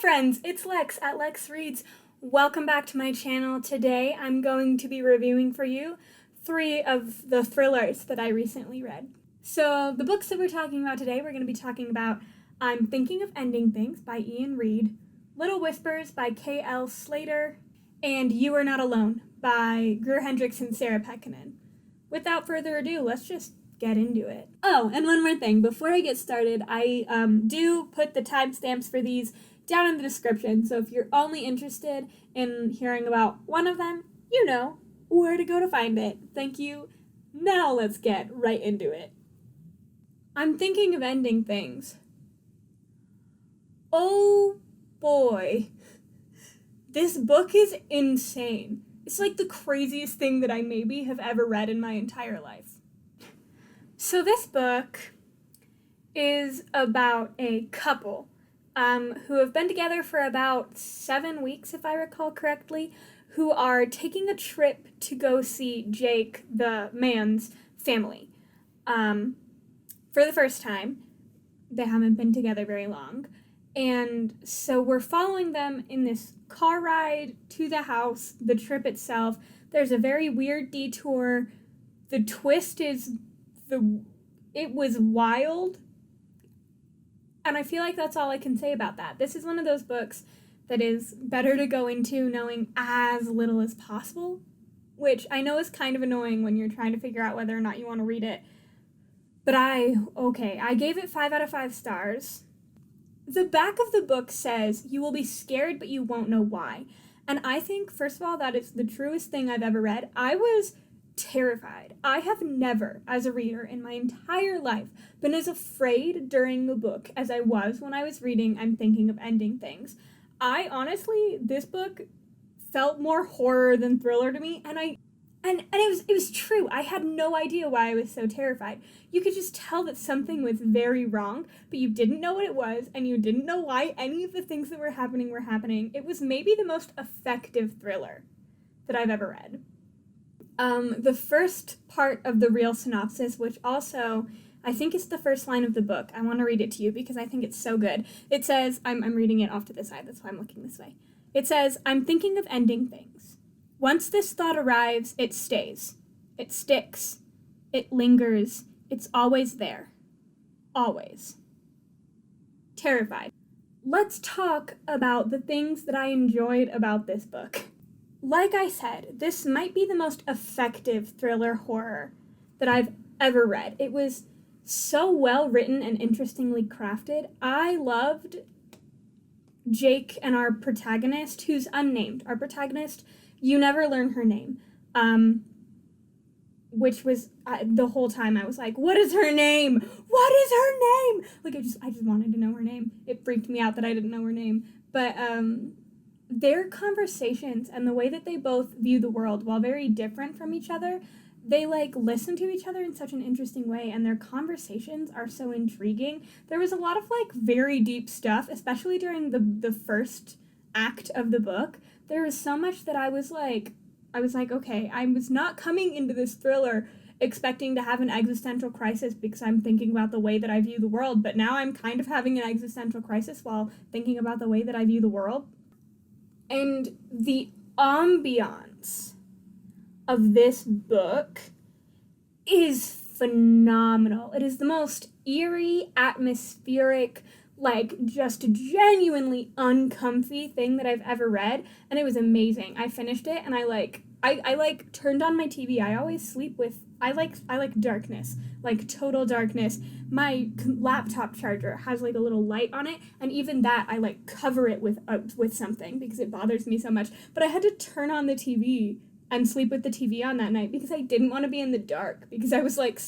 friends, it's Lex at LexReads. Welcome back to my channel. Today I'm going to be reviewing for you 3 of the thrillers that I recently read. So the books that we're talking about today, we're going to be talking about I'm Thinking of Ending Things by Iain Reid, Little Whispers by K.L. Slater, and You Are Not Alone by Greer, Hendricks, and Sarah Pekkanen. Without further ado, let's just get into it. Oh, and one more thing. Before I get started, I do put the timestamps for these down in the description, so if you're only interested in hearing about one of them, you know where to go to find it. Thank you. Now let's get right into it. I'm Thinking of Ending Things. Oh boy. This book is insane. It's like the craziest thing that I maybe have ever read in my entire life. So this book is about a couple who have been together for about 7 weeks, if I recall correctly, who are taking a trip to go see Jake, the man's family. For the first time. They haven't been together very long. And so we're following them in this car ride to the house, the trip itself. There's a very weird detour. The twist is it was wild. And I feel like that's all I can say about that. This is one of those books that is better to go into knowing as little as possible, which I know is kind of annoying when you're trying to figure out whether or not you want to read it. But I gave it 5 out of 5 stars. The back of the book says, you will be scared, but you won't know why. And I think, first of all, that is the truest thing I've ever read. I was terrified. I have never, as a reader in my entire life, been as afraid during the book as I was when I was reading I'm Thinking of Ending Things. I honestly, this book felt more horror than thriller to me, and it was true. I had no idea why I was so terrified. You could just tell that something was very wrong, but you didn't know what it was, and you didn't know why any of the things that were happening. It was maybe the most effective thriller that I've ever read. The first part of the real synopsis, which also I think is the first line of the book. I want to read it to you because I think it's so good. It says, I'm reading it off to the side, that's why I'm looking this way. It says, I'm thinking of ending things. Once this thought arrives, it stays. It sticks. It lingers. It's always there. Always. Terrified. Let's talk about the things that I enjoyed about this book. Like I said, this might be the most effective thriller horror that I've ever read. It was so well written and interestingly crafted. I loved Jake and our protagonist, who's unnamed. Our protagonist, you never learn her name, which was the whole time I was like, what is her name? What is her name? Like, I just wanted to know her name. It freaked me out that I didn't know her name. But their conversations and the way that they both view the world, while very different from each other, they listen to each other in such an interesting way, and their conversations are so intriguing. There was a lot of very deep stuff, especially during the first act of the book. There was so much that I was like, okay, I was not coming into this thriller expecting to have an existential crisis because I'm thinking about the way that I view the world, but now I'm kind of having an existential crisis while thinking about the way that I view the world. And the ambiance of this book is phenomenal. It is the most eerie, atmospheric, just genuinely uncomfy thing that I've ever read, and it was amazing. I finished it, and I turned on my TV. I always sleep with, I like darkness, total darkness. My laptop charger has a little light on it, and even that I cover it with something because it bothers me so much. But I had to turn on the TV and sleep with the TV on that night because I didn't want to be in the dark because I was And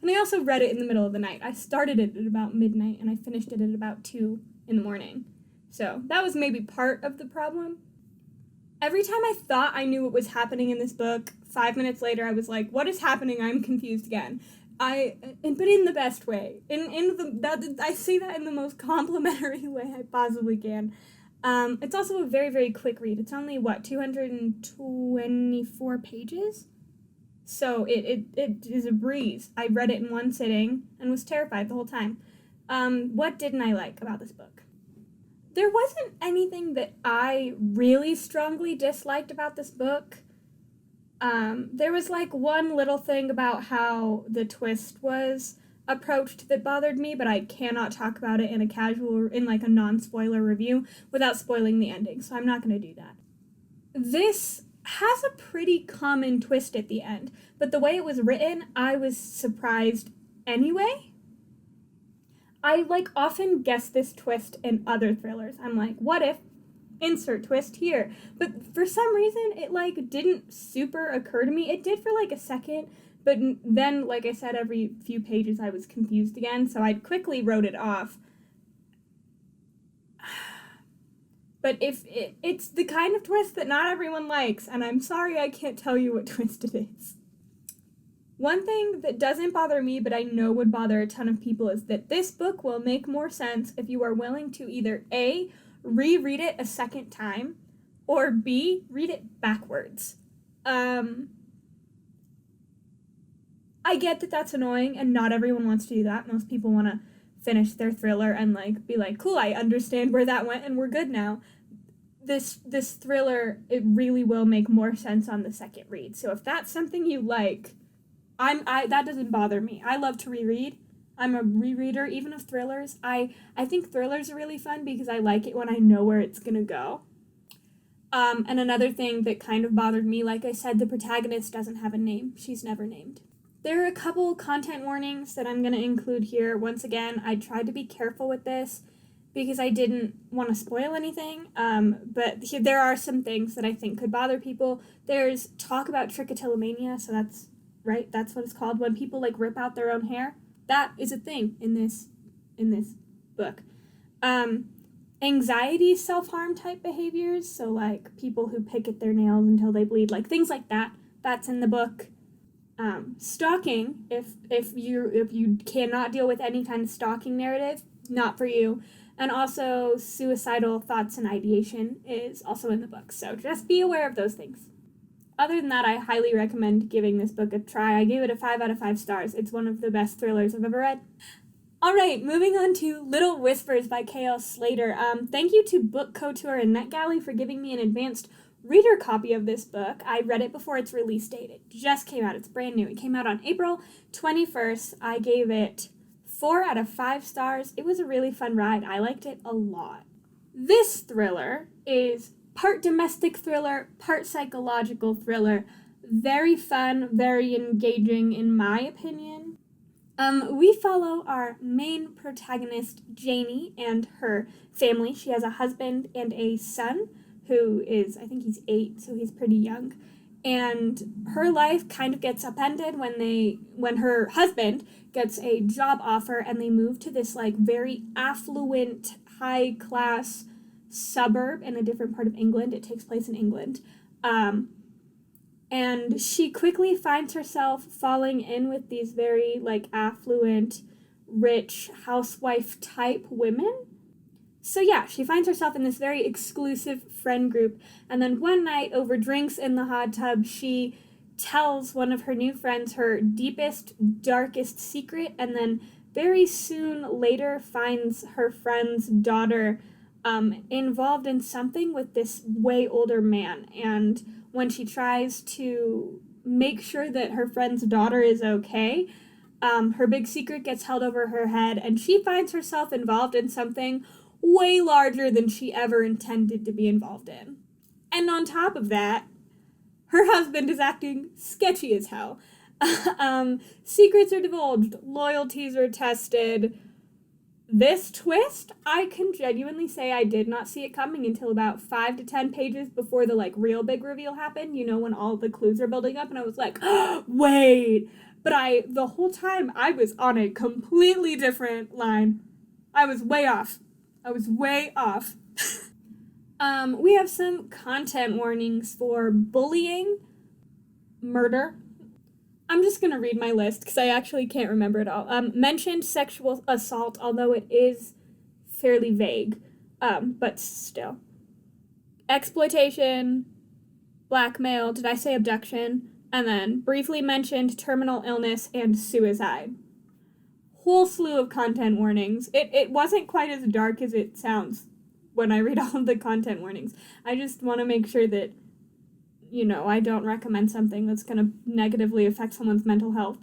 I also read it in the middle of the night. I started it at about midnight and I finished it at about 2 in the morning. So that was maybe part of the problem. Every time I thought I knew what was happening in this book, 5 minutes later I was like, what is happening? I'm confused again. But in the best way. I say that in the most complimentary way I possibly can. It's also a very, very quick read. It's only, 224 pages? So it is a breeze. I read it in one sitting and was terrified the whole time. What didn't I like about this book? There wasn't anything that I really strongly disliked about this book. There was like one little thing about how the twist was approached that bothered me, but I cannot talk about it in a non-spoiler review without spoiling the ending, so I'm not going to do that. This has a pretty common twist at the end, but the way it was written, I was surprised anyway. I often guess this twist in other thrillers. I'm like, what if? Insert twist here. But for some reason, it didn't super occur to me. It did for a second, but then, like I said, every few pages I was confused again, so I quickly wrote it off. But it's the kind of twist that not everyone likes, and I'm sorry I can't tell you what twist it is. One thing that doesn't bother me, but I know would bother a ton of people, is that this book will make more sense if you are willing to either A, reread it a second time, or B, read it backwards. I get that that's annoying, and not everyone wants to do that. Most people want to finish their thriller and be like, cool, I understand where that went, and we're good now. This thriller, it really will make more sense on the second read. So if that's something you like, that doesn't bother me. I love to reread. I'm a rereader, even of thrillers. I think thrillers are really fun because I like it when I know where it's gonna go. And another thing that kind of bothered me, like I said, the protagonist doesn't have a name. She's never named. There are a couple content warnings that I'm going to include here. Once again, I tried to be careful with this because I didn't want to spoil anything, but there are some things that I think could bother people. There's talk about trichotillomania, so that's what it's called, when people rip out their own hair. That is a thing in this book. Anxiety, self-harm type behaviors, so people who pick at their nails until they bleed, things like that. That's in the book. Stalking, if you cannot deal with any kind of stalking narrative, not for you. And also suicidal thoughts and ideation is also in the book, so just be aware of those things. Other than that, I highly recommend giving this book a try. I gave it a 5 out of 5 stars. It's one of the best thrillers I've ever read. Alright, moving on to Little Whispers by K.L. Slater. Thank you to Book Couture and NetGalley for giving me an advanced reader copy of this book. I read it before its release date. It just came out. It's brand new. It came out on April 21st. I gave it 4 out of 5 stars. It was a really fun ride. I liked it a lot. This thriller is part domestic thriller, part psychological thriller. Very fun, very engaging in my opinion. We follow our main protagonist, Janie, and her family. She has a husband and a son who is, I think he's 8, so he's pretty young. And her life kind of gets upended when her husband gets a job offer and they move to this very affluent, high-class suburb in a different part of England. It takes place in England. And she quickly finds herself falling in with these very affluent, rich housewife-type women. So yeah, she finds herself in this very exclusive friend group, and then one night over drinks in the hot tub, she tells one of her new friends her deepest, darkest secret, and then very soon later finds her friend's daughter involved in something with this way older man. And when she tries to make sure that her friend's daughter is okay, her big secret gets held over her head, and she finds herself involved in something way larger than she ever intended to be involved in. And on top of that, her husband is acting sketchy as hell. Secrets are divulged, loyalties are tested. This twist, I can genuinely say I did not see it coming until about 5 to 10 pages before the real big reveal happened, when all the clues are building up, and I was like, oh, wait. But the whole time, I was on a completely different line. I was way off. We have some content warnings for bullying, murder. I'm just going to read my list because I actually can't remember it all. Mentioned sexual assault, although it is fairly vague, but still. Exploitation, blackmail, did I say abduction? And then briefly mentioned terminal illness and suicide. Whole slew of content warnings. It wasn't quite as dark as it sounds. when I read all of the content warnings. I just want to make sure that, I don't recommend something that's going to negatively affect someone's mental health.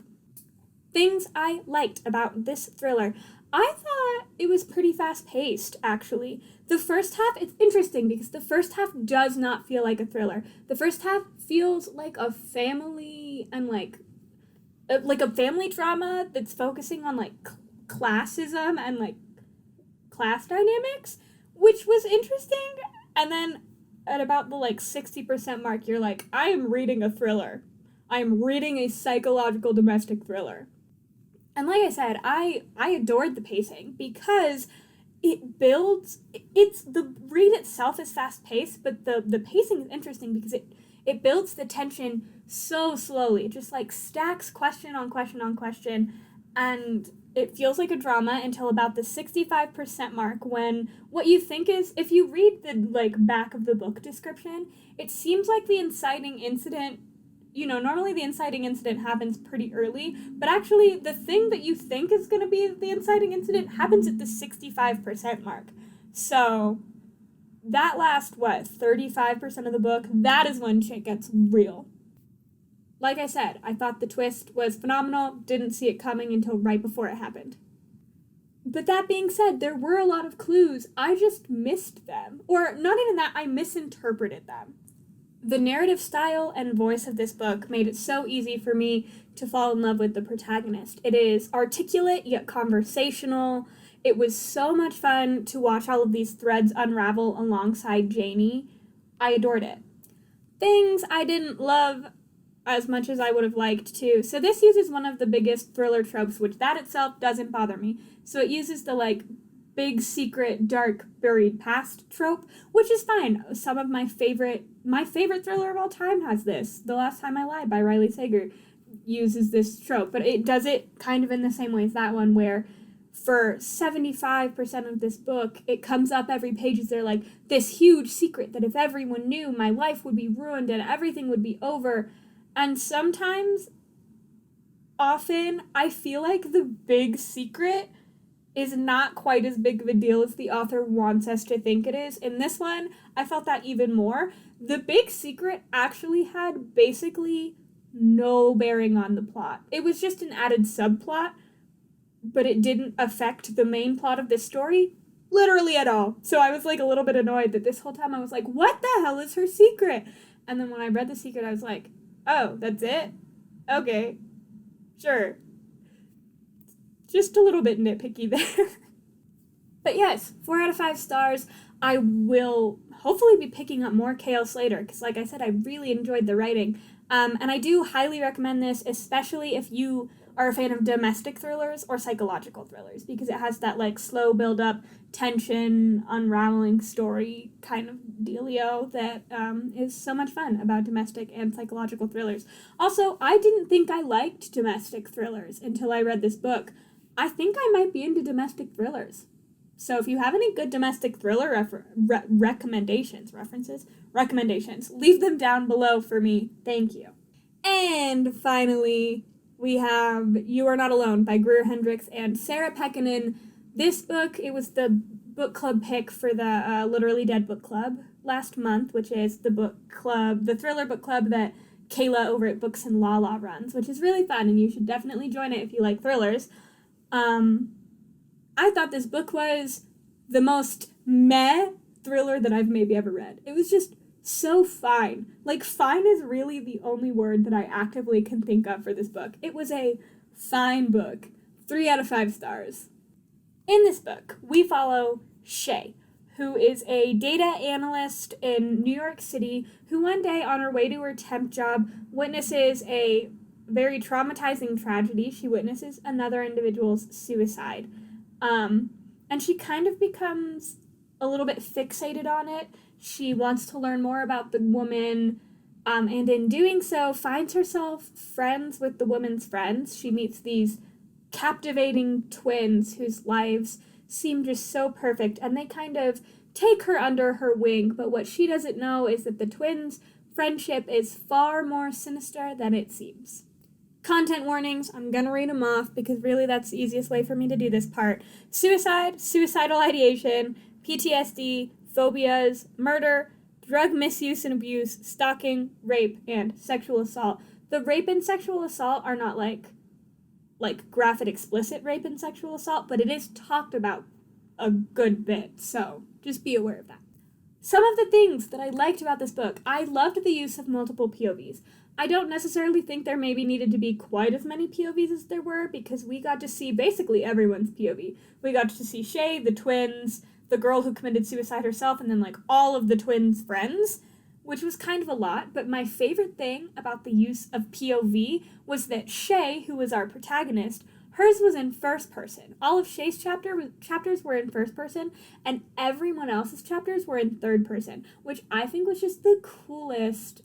Things I liked about this thriller. I thought it was pretty fast-paced, actually. The first half, it's interesting because the first half does not feel like a thriller. The first half feels like a family and like a family drama that's focusing on like classism and like class dynamics, which was interesting. And then at about the like 60% mark, you're like, I am reading a thriller. I am reading a psychological domestic thriller. And like I said, I adored the pacing because it builds, the read itself is fast-paced, but the pacing is interesting because it builds the tension so slowly. It just like stacks question on question on question, and it feels like a drama until about the 65% mark, when what you think is, if you read the like back of the book description, it seems like the inciting incident, normally the inciting incident happens pretty early, but actually the thing that you think is going to be the inciting incident happens at the 65% mark. So that last, 35% of the book, that is when shit gets real. Like I said, I thought the twist was phenomenal, didn't see it coming until right before it happened. But that being said, there were a lot of clues. I just missed them. Or not even that, I misinterpreted them. The narrative style and voice of this book made it so easy for me to fall in love with the protagonist. It is articulate yet conversational. It was so much fun to watch all of these threads unravel alongside Janie. I adored it. Things I didn't love as much as I would have liked to. So this uses one of the biggest thriller tropes, which that itself doesn't bother me. So it uses the like big secret dark buried past trope, which is fine. Some of my favorite thriller of all time has this. The Last Time I Lied by Riley Sager uses this trope, but it does it kind of in the same way as that one, where for 75% of this book, it comes up every page as they're like, this huge secret that if everyone knew, my life would be ruined and everything would be over. And often, I feel like the big secret is not quite as big of a deal as the author wants us to think it is. In this one, I felt that even more. The big secret actually had basically no bearing on the plot. It was just an added subplot, but it didn't affect the main plot of this story literally at all. So I was like a little bit annoyed that this whole time I was like, what the hell is her secret? And then when I read the secret, I was like, oh, that's it? Okay, sure. Just a little bit nitpicky there. But yes, 4 out of 5 stars. I will hopefully be picking up more K.L. Slater, because like I said, I really enjoyed the writing. And I do highly recommend this, especially if you are a fan of domestic thrillers or psychological thrillers, because it has that like slow build-up, tension, unraveling story kind of dealio that is so much fun about domestic and psychological thrillers. Also, I didn't think I liked domestic thrillers until I read this book. I think I might be into domestic thrillers. So if you have any good domestic thriller recommendations, leave them down below for me. Thank you. And finally, we have You Are Not Alone by Greer, Hendricks, and Sarah Pekkanen. This book, it was the book club pick for the Literally Dead book club last month, which is the thriller book club that Kayla over at Books and Lala runs, which is really fun, and you should definitely join it if you like thrillers. I thought this book was the most meh thriller that I've maybe ever read. It was just so fine. Like, fine is really the only word that I actively can think of for this book. It was a fine book. 3 out of 5 stars. In this book, we follow Shay, who is a data analyst in New York City, who one day on her way to her temp job witnesses a very traumatizing tragedy. She witnesses another individual's suicide. And she kind of becomes a little bit fixated on it. She wants to learn more about the woman, and in doing so, finds herself friends with the woman's friends. She meets these captivating twins whose lives seem just so perfect, and they kind of take her under her wing, but what she doesn't know is that the twins' friendship is far more sinister than it seems. Content warnings, I'm gonna read them off because really that's the easiest way for me to do this part. Suicide, suicidal ideation, PTSD, phobias, murder, drug misuse and abuse, stalking, rape, and sexual assault. The rape and sexual assault are not like graphic explicit rape and sexual assault, but it is talked about a good bit, so just be aware of that. Some of the things that I liked about this book, I loved the use of multiple POVs. I don't necessarily think there maybe needed to be quite as many POVs as there were, because we got to see basically everyone's POV. We got to see Shay, the twins, the girl who committed suicide herself, and then like all of the twins' friends, which was kind of a lot. But my favorite thing about the use of POV was that Shay, who was our protagonist, hers was in first person. All of Shay's chapters were in first person, and everyone else's chapters were in third person, which I think was just the coolest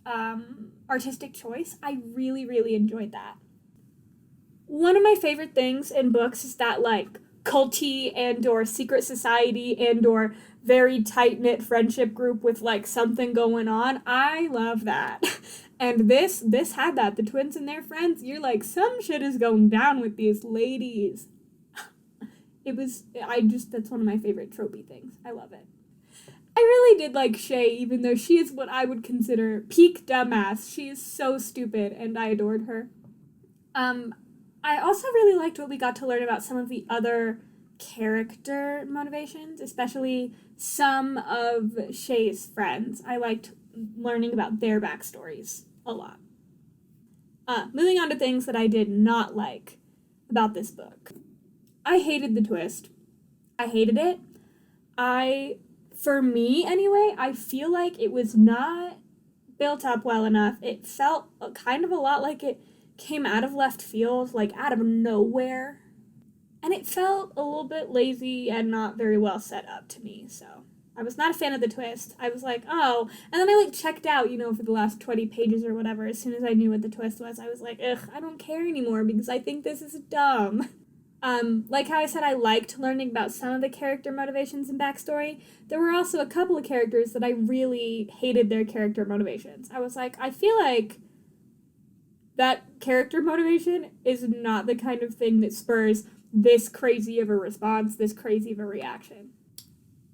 artistic choice. I really, really enjoyed that. One of my favorite things in books is that, like, culty and or secret society and or very tight-knit friendship group with, like, something going on. I love that. And this had that. The twins and their friends, you're like, some shit is going down with these ladies. That's one of my favorite tropey things. I love it. I really did like Shay, even though she is what I would consider peak dumbass. She is so stupid, and I adored her. I also really liked what we got to learn about some of the other character motivations, especially some of Shay's friends. I liked learning about their backstories a lot. Moving on to things that I did not like about this book. I hated the twist. I hated it. For me anyway, I feel like it was not built up well enough. It felt kind of a lot like it came out of left field, like out of nowhere. And it felt a little bit lazy and not very well set up to me, so I was not a fan of the twist. I was like, oh, and then I like checked out, for the last 20 pages or whatever. As soon as I knew what the twist was, I was like, ugh, I don't care anymore because I think this is dumb. Like how I said I liked learning about some of the character motivations and backstory, there were also a couple of characters that I really hated their character motivations. I was like, I feel like that character motivation is not the kind of thing that spurs this crazy of a response, this crazy of a reaction.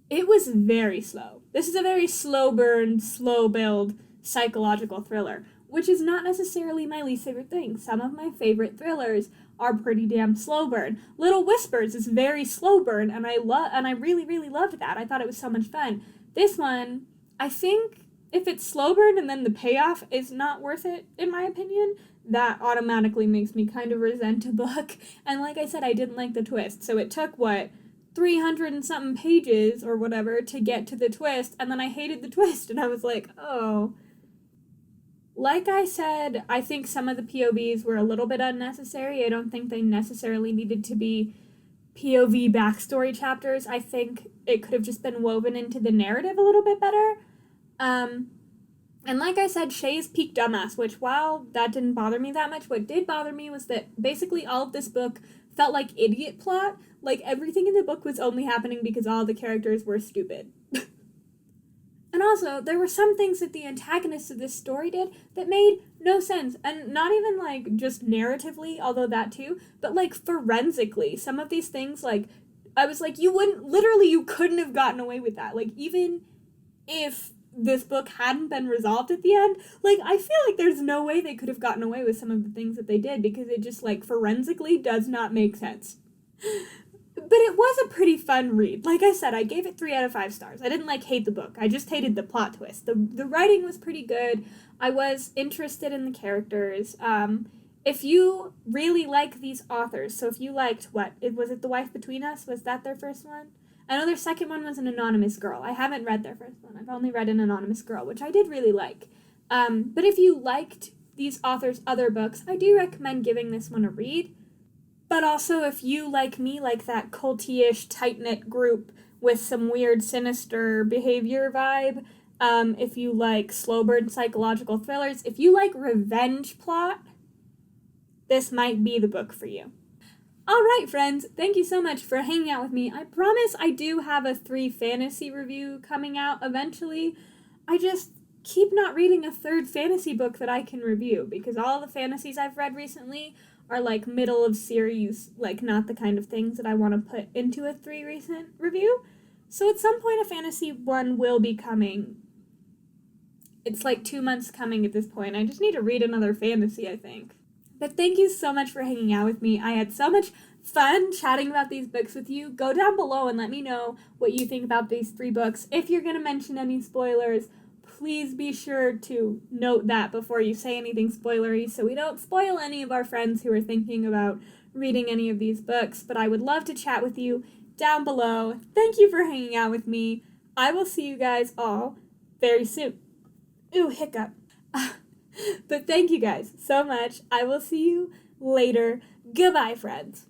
It was very slow. This is a very slow burn, slow build psychological thriller, which is not necessarily my least favorite thing. Some of my favorite thrillers are pretty damn slow burn. Little Whispers is very slow burn, and I really, really loved that. I thought it was so much fun. This one, I think if it's slow burn and then the payoff is not worth it, in my opinion, that automatically makes me kind of resent a book. And like I said, I didn't like the twist. So it took, 300 and something pages or whatever to get to the twist, and then I hated the twist, and I was like, oh. Like I said, I think some of the POVs were a little bit unnecessary. I don't think they necessarily needed to be POV backstory chapters. I think it could have just been woven into the narrative a little bit better. And like I said, Shay's peak dumbass, which while that didn't bother me that much, what did bother me was that basically all of this book felt like idiot plot. Like everything in the book was only happening because all the characters were stupid. And also, there were some things that the antagonists of this story did that made no sense. And not even, just narratively, although that too, but, forensically. Some of these things, I was like, you couldn't have gotten away with that. Even if this book hadn't been resolved at the end, I feel like there's no way they could have gotten away with some of the things that they did, because it just, forensically does not make sense. But it was a pretty fun read. Like I said, I gave it 3 out of 5 stars. I didn't, hate the book. I just hated the plot twist. The writing was pretty good. I was interested in the characters. If you really like these authors, so if you liked, was it The Wife Between Us? Was that their first one? I know their second one was An Anonymous Girl. I haven't read their first one. I've only read An Anonymous Girl, which I did really like. But if you liked these authors' other books, I do recommend giving this one a read. But also, if you, like me, like that culty-ish, tight-knit group with some weird, sinister behavior vibe, if you like slow burn psychological thrillers, if you like revenge plot, this might be the book for you. All right, friends, thank you so much for hanging out with me. I promise I do have a 3 fantasy review coming out eventually. I just keep not reading a 3rd fantasy book that I can review, because all the fantasies I've read recently are middle of series, not the kind of things that I want to put into a 3 recent review. So at some point a fantasy one will be coming. It's like 2 months coming at this point. I just need to read another fantasy, I think. But thank you so much for hanging out with me. I had so much fun chatting about these books with you. Go down below and let me know what you think about these 3 books. If you're going to mention any spoilers, please be sure to note that before you say anything spoilery so we don't spoil any of our friends who are thinking about reading any of these books. But I would love to chat with you down below. Thank you for hanging out with me. I will see you guys all very soon. Ooh, hiccup. But thank you guys so much. I will see you later. Goodbye, friends.